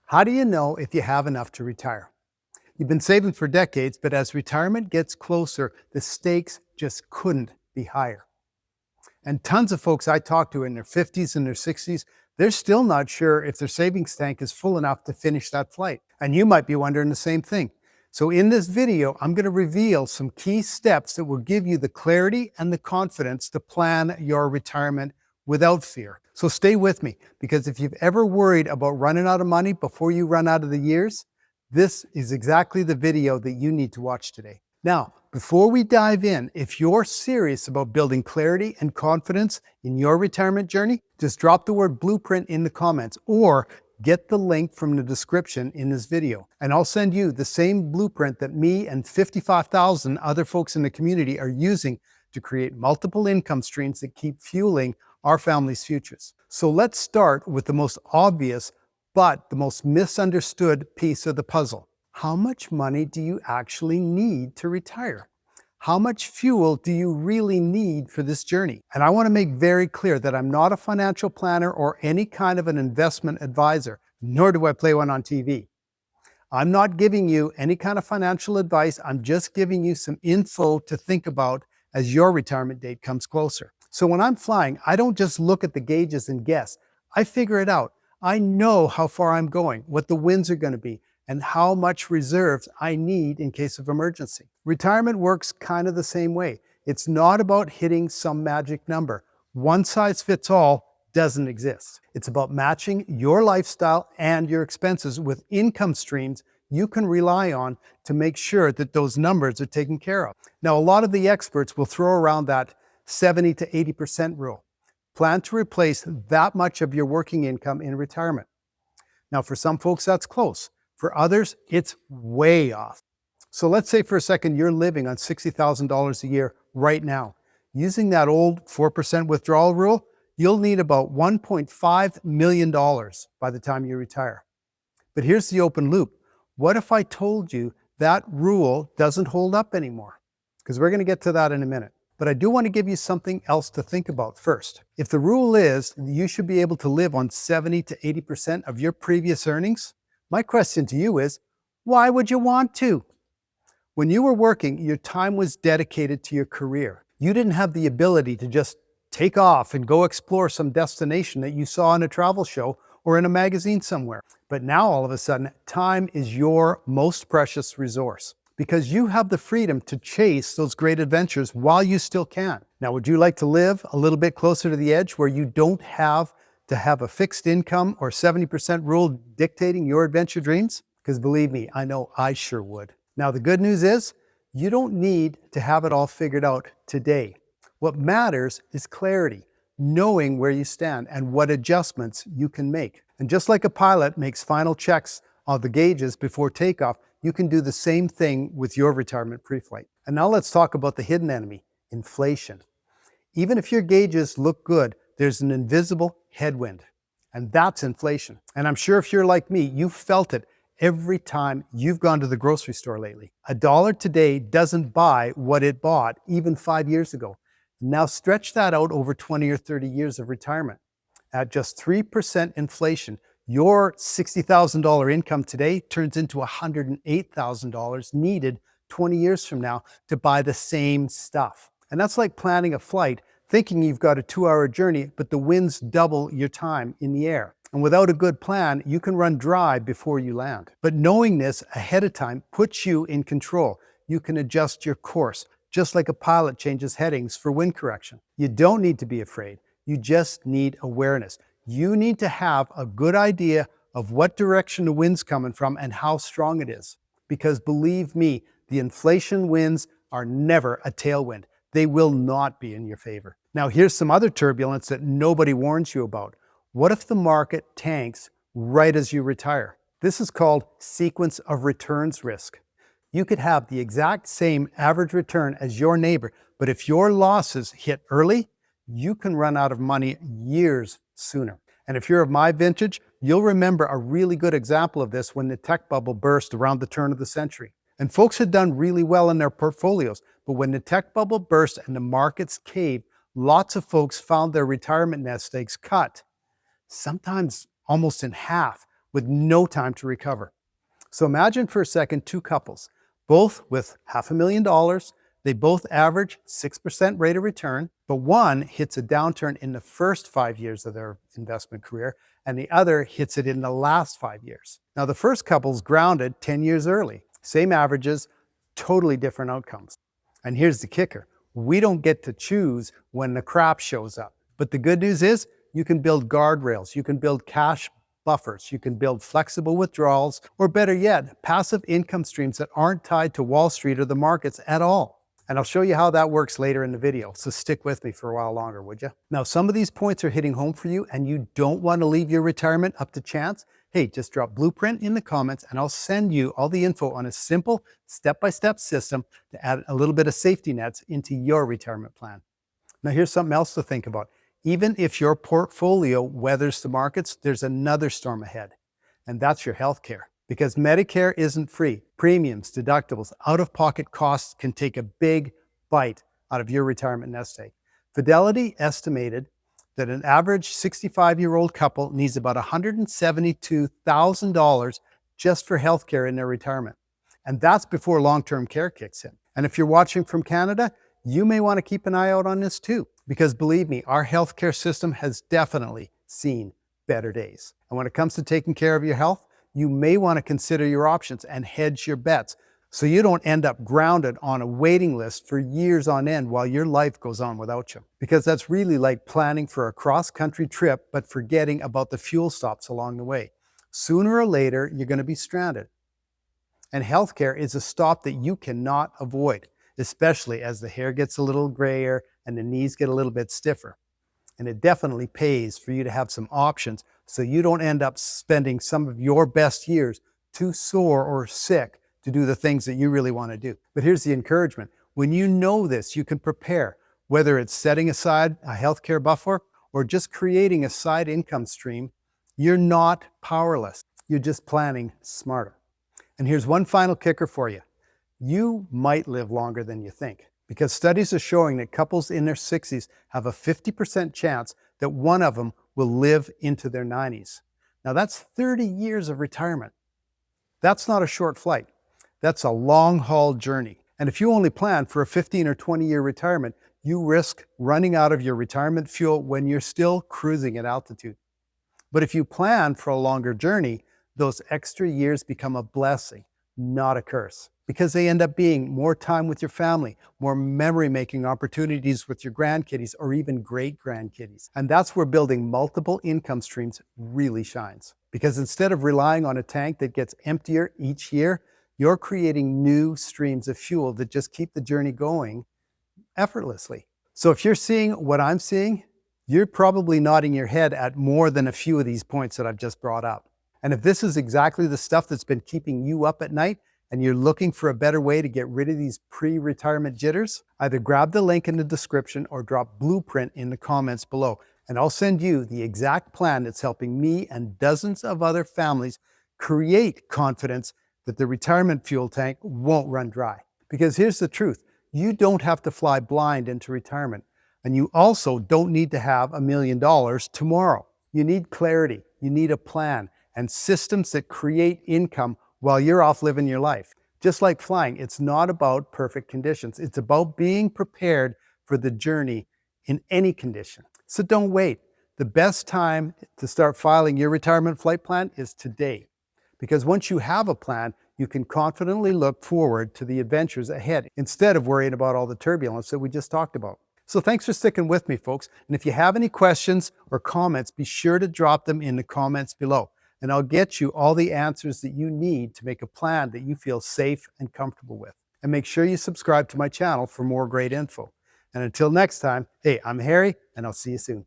How do you know if you have enough to retire? You've been saving for decades, but as retirement gets closer, the stakes just couldn't be higher. And tons of folks I talk to in their 50s and their 60s, they're still not sure if their savings tank is full enough to finish that flight. And you might be wondering the same thing. So in this video, I'm going to reveal some key steps that will give you the clarity and the confidence to plan your retirement without fear. So stay with me, because if you've ever worried about running out of money before you run out of the years, this is exactly the video that you need to watch today. Now, before we dive in, if you're serious about building clarity and confidence in your retirement journey, just drop the word blueprint in the comments or get the link from the description in this video. And I'll send you the same blueprint that me and 55,000 other folks in the community are using to create multiple income streams that keep fueling our family's futures. So let's start with the most obvious, but the most misunderstood piece of the puzzle. How much money do you actually need to retire? How much fuel do you really need for this journey? And I want to make very clear that I'm not a financial planner or any kind of an investment advisor, nor do I play one on TV. I'm not giving you any kind of financial advice. I'm just giving you some info to think about as your retirement date comes closer. So when I'm flying, I don't just look at the gauges and guess. I figure it out. I know how far I'm going, what the winds are going to be, and how much reserves I need in case of emergency. Retirement works kind of the same way. It's not about hitting some magic number. One size fits all doesn't exist. It's about matching your lifestyle and your expenses with income streams you can rely on to make sure that those numbers are taken care of. Now, a lot of the experts will throw around that 70 to 80% rule. Plan to replace that much of your working income in retirement. Now, for some folks, that's close. For others, it's way off. So let's say for a second you're living on $60,000 a year right now. Using that old 4% withdrawal rule, you'll need about $1.5 million by the time you retire. But here's the open loop. What if I told you that rule doesn't hold up anymore? Because we're going to get to that in a minute. But I do want to give you something else to think about first. If the rule is you should be able to live on 70 to 80% of your previous earnings, my question to you is, why would you want to? When you were working, your time was dedicated to your career. You didn't have the ability to just take off and go explore some destination that you saw in a travel show or in a magazine somewhere. But now all of a sudden, time is your most precious resource, because you have the freedom to chase those great adventures while you still can. Now, would you like to live a little bit closer to the edge where you don't have to have a fixed income or 70% rule dictating your adventure dreams? Because believe me, I know I sure would. Now, the good news is you don't need to have it all figured out today. What matters is clarity, knowing where you stand and what adjustments you can make. And just like a pilot makes final checks on the gauges before takeoff, you can do the same thing with your retirement pre-flight. And now let's talk about the hidden enemy, inflation. Even if your gauges look good, there's an invisible headwind, and that's inflation. And I'm sure if you're like me, you've felt it every time you've gone to the grocery store lately. A dollar today doesn't buy what it bought even 5 years ago. Now stretch that out over 20 or 30 years of retirement. At just 3% inflation, your $60,000 income today turns into $108,000 needed 20 years from now to buy the same stuff. And that's like planning a flight, thinking you've got a 2-hour journey, but the winds double your time in the air. And without a good plan, you can run dry before you land. But knowing this ahead of time puts you in control. You can adjust your course, just like a pilot changes headings for wind correction. You don't need to be afraid. You just need awareness. You need to have a good idea of what direction the wind's coming from and how strong it is. Because believe me, the inflation winds are never a tailwind. They will not be in your favor. Now, here's some other turbulence that nobody warns you about. What if the market tanks right as you retire? This is called sequence of returns risk. You could have the exact same average return as your neighbor, but if your losses hit early, you can run out of money years sooner. And if you're of my vintage, you'll remember a really good example of this when the tech bubble burst around the turn of the century. And folks had done really well in their portfolios, but when the tech bubble burst and the markets caved, lots of folks found their retirement nest eggs cut, sometimes almost in half, with no time to recover. So imagine for a second two couples, both with $500,000. They both average 6% rate of return, but one hits a downturn in the first 5 years of their investment career, and the other hits it in the last 5 years. Now, the first couple's grounded 10 years early, same averages, totally different outcomes. And here's the kicker: we don't get to choose when the crap shows up. But the good news is you can build guardrails, you can build cash buffers, you can build flexible withdrawals, or better yet, passive income streams that aren't tied to Wall Street or the markets at all. And I'll show you how that works later in the video, so stick with me for a while longer, would you? Now, some of these points are hitting home for you and you don't want to leave your retirement up to chance. Hey, just drop Blueprint in the comments and I'll send you all the info on a simple step-by-step system to add a little bit of safety nets into your retirement plan. Now, here's something else to think about. Even if your portfolio weathers the markets, there's another storm ahead, and that's your health care. Because Medicare isn't free. Premiums, deductibles, out-of-pocket costs can take a big bite out of your retirement nest egg. Fidelity estimated that an average 65-year-old couple needs about $172,000 just for health care in their retirement. And that's before long-term care kicks in. And if you're watching from Canada, you may want to keep an eye out on this too, because believe me, our healthcare system has definitely seen better days. And when it comes to taking care of your health, you may want to consider your options and hedge your bets so you don't end up grounded on a waiting list for years on end while your life goes on without you. Because that's really like planning for a cross-country trip but forgetting about the fuel stops along the way. Sooner or later, you're going to be stranded. And healthcare is a stop that you cannot avoid, especially as the hair gets a little grayer and the knees get a little bit stiffer. And it definitely pays for you to have some options so you don't end up spending some of your best years too sore or sick to do the things that you really want to do. But here's the encouragement. When you know this, you can prepare, whether it's setting aside a healthcare buffer or just creating a side income stream. You're not powerless. You're just planning smarter. And here's one final kicker for you. You might live longer than you think, because studies are showing that couples in their 60s have a 50% chance that one of them will live into their 90s. Now that's 30 years of retirement. That's not a short flight. That's a long-haul journey. And if you only plan for a 15 or 20-year retirement, you risk running out of your retirement fuel when you're still cruising at altitude. But if you plan for a longer journey, those extra years become a blessing, not a curse, because they end up being more time with your family, more memory-making opportunities with your grandkiddies or even great-grandkiddies. And that's where building multiple income streams really shines. Because instead of relying on a tank that gets emptier each year, you're creating new streams of fuel that just keep the journey going effortlessly. So if you're seeing what I'm seeing, you're probably nodding your head at more than a few of these points that I've just brought up. And if this is exactly the stuff that's been keeping you up at night and you're looking for a better way to get rid of these pre-retirement jitters, either grab the link in the description or drop Blueprint in the comments below. And I'll send you the exact plan that's helping me and dozens of other families create confidence that the retirement fuel tank won't run dry. Because here's the truth, you don't have to fly blind into retirement. And you also don't need to have $1 million tomorrow. You need clarity, you need a plan, and systems that create income while you're off living your life. Just like flying, it's not about perfect conditions. It's about being prepared for the journey in any condition. So don't wait. The best time to start filing your retirement flight plan is today. Because once you have a plan, you can confidently look forward to the adventures ahead instead of worrying about all the turbulence that we just talked about. So thanks for sticking with me, folks. And if you have any questions or comments, be sure to drop them in the comments below. And I'll get you all the answers that you need to make a plan that you feel safe and comfortable with. And make sure you subscribe to my channel for more great info. And until next time, hey, I'm Harry, and I'll see you soon.